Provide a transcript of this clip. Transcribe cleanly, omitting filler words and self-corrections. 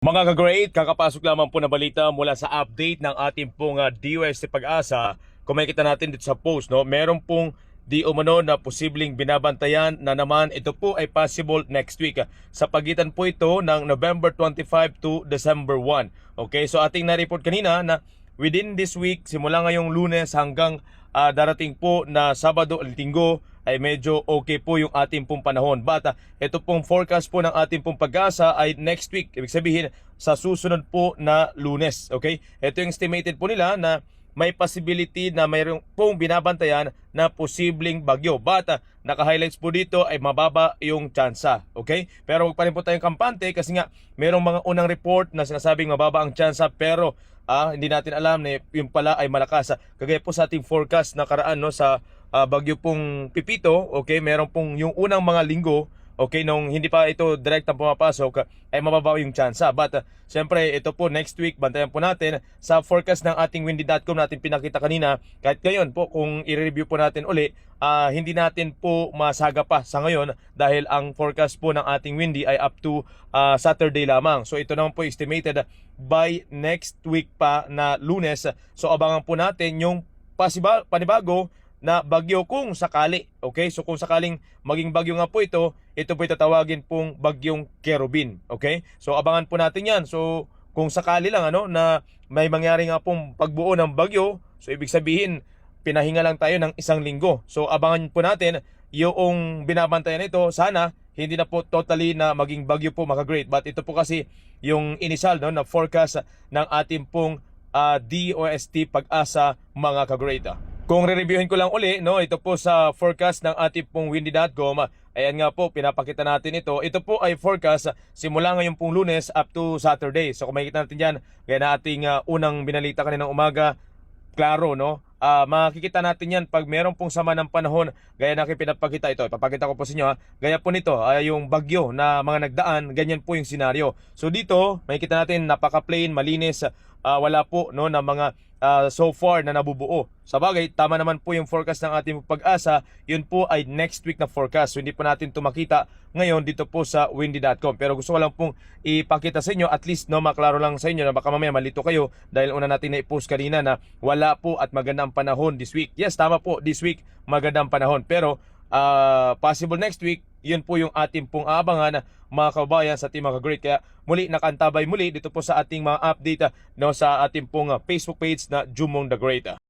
Mga ka-great, kakapasok lamang po na balita mula sa update ng ating pong DOST Pag-asa. Kung makikita natin dito sa post, no, meron pong di umano na posibleng binabantayan na naman ito po ay possible next week. Sa pagitan po ito ng November 25 to December 1. Okay, so ating na-report kanina na within this week, simula ngayong Lunes hanggang darating po na Sabado at Linggo, ay medyo okay po yung ating pong panahon. But ito pong forecast po ng ating pong Pag-asa ay next week. Ibig sabihin sa susunod po na Lunes. Okay? Ito yung estimated po nila na may possibility na mayroong pong binabantayan na posibleng bagyo. But naka-highlights po dito ay mababa yung tsansa. Okay? Pero huwag pa rin po tayong kampante kasi nga mayroong mga unang report na sinasabing mababa ang tsansa pero hindi natin alam na yung pala ay malakas. Kagaya po sa ating forecast na karaan, no, sa bagyo pong Pipito, okay, meron pong yung unang mga linggo, okay, nung hindi pa ito direktang pumapasok, ay mababa yung tsansa. But siyempre, ito po next week, bantayan po natin sa forecast ng ating windy.com natin pinakita kanina. Kahit ngayon po, kung i-review po natin uli, hindi natin po masaga pa sa ngayon dahil ang forecast po ng ating windy ay up to Saturday lamang. So ito naman po estimated by next week pa na Lunes. So abangan po natin yung panibago na bagyo kung sakali. Okay? So kung sakaling maging bagyo nga po ito po itatawagin pong bagyong Kerubin. Okay? So abangan po natin yan. So kung sakali lang na may mangyari nga pong pagbuo ng bagyo, so ibig sabihin pinahinga lang tayo ng 1 linggo. So abangan po natin yung binabantayan nito. Sana hindi na po totally na maging bagyo po, mga great. But ito po kasi yung initial, no, na forecast ng ating pong DOST Pag-asa, mga ka-great. Kung re-reviewin ko lang uli, no, ito po sa forecast ng ating pong windy.com. Ayan nga po, pinapakita natin ito. Ito po ay forecast simula ngayon pong Lunes up to Saturday. So kung makikita natin dyan, gaya na ating unang binalita kaninang umaga, klaro, no? Makikita natin yan pag meron pong sama ng panahon, gaya na pinapakita ito. Ipapakita ko po sa inyo, gaya po nito, yung bagyo na mga nagdaan, ganyan po yung senaryo. So dito, makikita natin napaka-plain, malinis, wala po, no, na mga so far na nabubuo. Sa bagay, tama naman po yung forecast ng ating Pag-asa. Yun po ay next week na forecast. So hindi po natin ito makita ngayon dito po sa windy.com. Pero gusto ko lang pong ipakita sa inyo, at least, no, maklaro lang sa inyo na baka mamaya malito kayo dahil una natin na i-post kanina na wala po at maganda ang panahon this week. Yes, tama po, this week maganda ang panahon. Pero possible next week, yun po yung ating pong aabangan, mga kababayan, sa ating mga great. Kaya muli nakantabay muli dito po sa ating mga update, no, sa ating pong Facebook page na Jumong the Great.